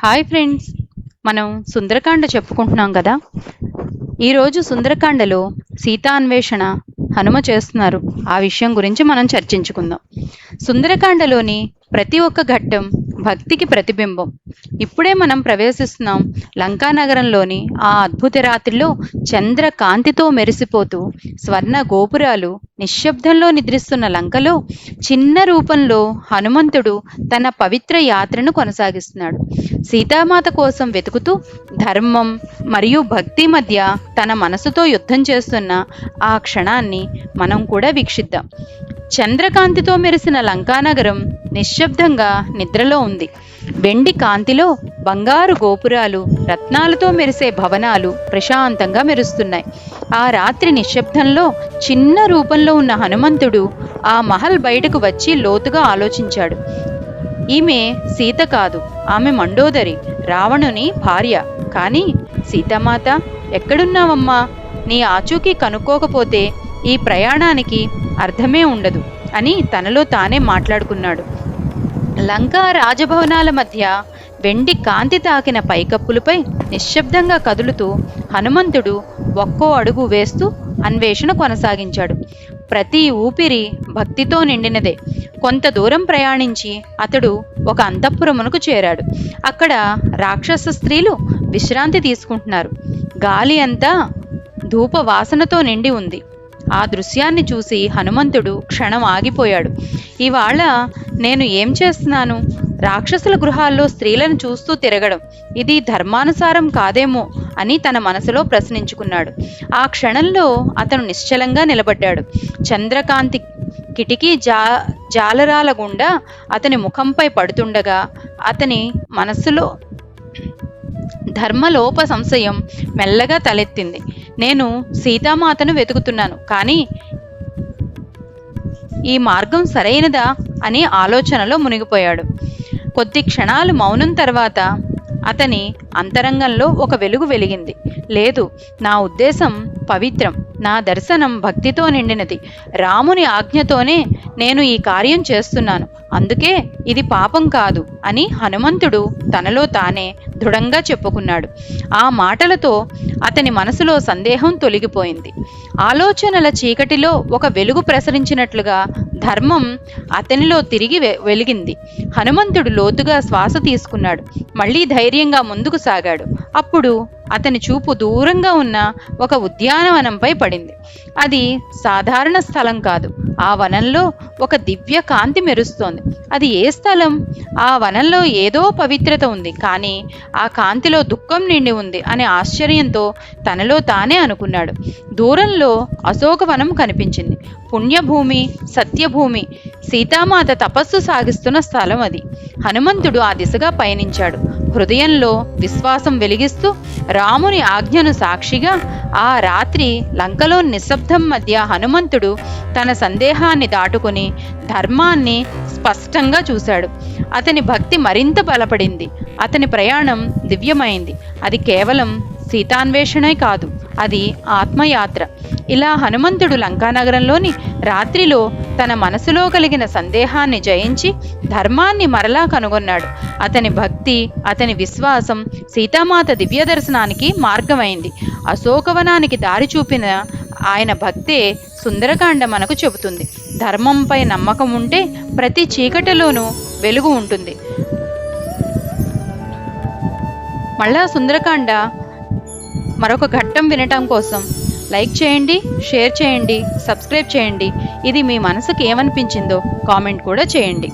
Hi friends, మనం సుందరకాండ చెప్పుకుంటున్నాం కదా. ఈరోజు సుందరకాండలో సీతాన్వేషణ హనుమ చేస్తున్నారు. ఆ విషయం గురించి మనం చర్చించుకుందాం. సుందరకాండలోని ప్రతి ఒక్క ఘట్టం భక్తికి ప్రతిబింబం. ఇప్పుడే మనం ప్రవేశిస్తున్నాం లంకానగరంలోని ఆ అద్భుత రాత్రిలో చంద్రకాంతితో మెరిసిపోతూ స్వర్ణ గోపురాలు నిశ్శబ్దంలో నిద్రిస్తున్న లంకలో చిన్న రూపంలో హనుమంతుడు తన పవిత్ర యాత్రను కొనసాగిస్తున్నాడు. సీతామాత కోసం వెతుకుతూ ధర్మం మరియు భక్తి మధ్య తన మనసుతో యుద్ధం చేస్తున్న ఆ క్షణాన్ని మనం కూడా వీక్షిద్దాం. చంద్రకాంతితో మెరిసిన లంకానగరం నిశ్శబ్దంగా నిద్రలో ఉంది. వెండి కాంతిలో బంగారు గోపురాలు, రత్నాలతో మెరిసే భవనాలు ప్రశాంతంగా మెరుస్తున్నాయి. ఆ రాత్రి నిశ్శబ్దంలో చిన్న రూపంలో ఉన్న హనుమంతుడు ఆ మహల్ బయటకు వచ్చి లోతుగా ఆలోచించాడు. ఈమె సీత కాదు, ఆమె మండోదరి, రావణుని భార్య. కానీ సీతామాత, ఎక్కడున్నావమ్మా? నీ ఆచూకీ కనుక్కోకపోతే ఈ ప్రయాణానికి అర్థమే ఉండదు అని తనలో తానే మాట్లాడుకున్నాడు. లంకా రాజభవనాల మధ్య వెండి కాంతి తాకిన పైకప్పులపై నిశ్శబ్దంగా కదులుతూ హనుమంతుడు ఒక్కో అడుగు వేస్తూ అన్వేషణ కొనసాగించాడు. ప్రతి ఊపిరి భక్తితో నిండినదే. కొంత దూరం ప్రయాణించి అతడు ఒక అంతఃపురమునకు చేరాడు. అక్కడ రాక్షస స్త్రీలు విశ్రాంతి తీసుకుంటున్నారు. గాలి అంతా ధూప వాసనతో నిండి ఉంది. ఆ దృశ్యాన్ని చూసి హనుమంతుడు క్షణం ఆగిపోయాడు. ఇవాళ నేను ఏం చేస్తున్నాను? రాక్షసుల గృహాల్లో స్త్రీలను చూస్తూ తిరగడం ఇది ధర్మానుసారం కాదేమో అని తన మనసులో ప్రశ్నించుకున్నాడు. ఆ క్షణంలో అతను నిశ్చలంగా నిలబడ్డాడు. చంద్రకాంతి కిటికీ జాలరాల గుండా అతని ముఖంపై పడుతుండగా అతని మనస్సులో ధర్మలోప సంశయం మెల్లగా తలెత్తింది. నేను సీతామాతను వెతుకుతున్నాను, కానీ ఈ మార్గం సరైనదా అని ఆలోచనలో మునిగిపోయాడు. కొద్ది క్షణాలు మౌనం తర్వాత అతని అంతరంగంలో ఒక వెలుగు వెలిగింది. లేదు, నా ఉద్దేశం పవిత్రం, నా దర్శనం భక్తితో నిండినది. రాముని ఆజ్ఞతోనే నేను ఈ కార్యం చేస్తున్నాను, అందుకే ఇది పాపం కాదు అని హనుమంతుడు తనలో తానే దృఢంగా చెప్పుకున్నాడు. ఆ మాటలతో అతని మనసులో సందేహం తొలగిపోయింది. ఆలోచనల చీకటిలో ఒక వెలుగు ప్రసరించినట్లుగా ధర్మం అతనిలో తిరిగి వెలిగింది. హనుమంతుడు లోతుగా శ్వాస తీసుకున్నాడు. మళ్ళీ ధైర్యంగా ముందుకు సాగాడు. అప్పుడు అతని చూపు దూరంగా ఉన్న ఒక ఉద్యానవనంపై పడింది. అది సాధారణ స్థలం కాదు. ఆ వనంలో ఒక దివ్య కాంతి మెరుస్తోంది. అది ఏ స్థలం? ఆ వనంలో ఏదో పవిత్రత ఉంది, కానీ ఆ కాంతిలో దుఃఖం నిండి ఉంది అనే ఆశ్చర్యంతో తనలో తానే అనుకున్నాడు. దూరంలో అశోకవనం కనిపించింది. పుణ్యభూమి, సత్యభూమి, సీతామాత తపస్సు సాగిస్తున్న స్థలం అది. హనుమంతుడు ఆ దిశగా పయనించాడు. హృదయంలో విశ్వాసం వెలిగిస్తూ రాముని ఆజ్ఞను సాక్షిగా ఆ రాత్రి లంకలో నిశ్శబ్దం మధ్య హనుమంతుడు తన సందేహాన్ని దాటుకుని ధర్మాన్ని స్పష్టంగా చూశాడు. అతని భక్తి మరింత బలపడింది. అతని ప్రయాణం దివ్యమైంది. అది కేవలం సీతాన్వేషణే కాదు, అది ఆత్మయాత్ర. ఇలా హనుమంతుడు లంకానగరంలోని రాత్రిలో తన మనసులో కలిగిన సందేహాన్ని జయించి ధర్మాన్ని మరలా కనుగొన్నాడు. అతని భక్తి, అతని విశ్వాసం సీతామాత దివ్య దర్శనానికి మార్గమైంది. అశోకవనానికి దారి చూపిన ఆయన భక్తే సుందరకాండ మనకు చెబుతుంది. ధర్మంపై నమ్మకం ఉంటే ప్రతి చీకటిలోనూ వెలుగు ఉంటుంది. మళ్ళా సుందరకాండ మరొక ఘట్టం వినటం కోసం లైక్ చేయండి, షేర్ చేయండి, సబ్స్క్రైబ్ చేయండి. ఇది మీ మనసుకు ఏమనిపించిందో కామెంట్ కూడా చేయండి.